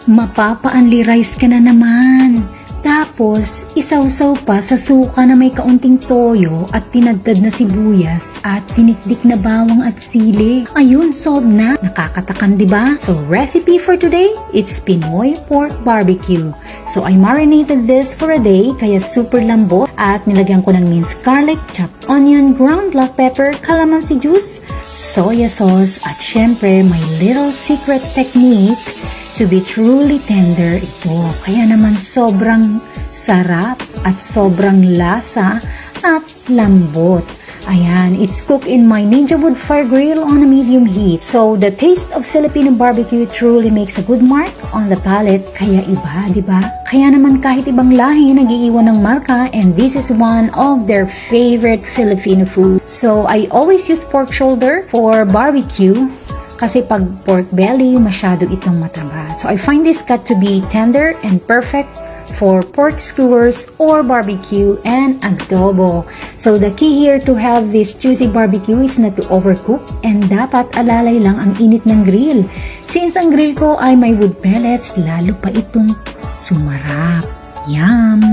Mapapa-only rice ka na naman. Tapos, isawsaw pa sa suka na may kaunting toyo at tinadtad na sibuyas at tinikdik na bawang at sili. Ayun, solved na. Nakakatakam, diba? So, recipe for today, it's Pinoy pork barbecue. So, I marinated this for a day, kaya super lambot at nilagyan ko ng minced garlic, chopped onion, ground black pepper, calamansi juice, soya sauce, at syempre, my little secret technique to be truly tender ito. Kaya naman sobrang sarap at sobrang lasa at lambot. Ayan, it's cooked in my Ninja Wood Fire Grill on a medium heat. So, the taste of Filipino barbecue truly makes a good mark on the palate. Kaya iba, di ba? Kaya naman kahit ibang lahi nag-iiwan ng marka, and this is one of their favorite Filipino food. So, I always use pork shoulder for barbecue. Kasi pag pork belly, masyado itong mataba. So, I find this cut to be tender and perfect for pork skewers or barbecue and adobo. So, the key here to have this juicy barbecue is not to overcook and dapat alalay lang ang init ng grill. Since ang grill ko ay may wood pellets, lalo pa itong sumarap. Yum!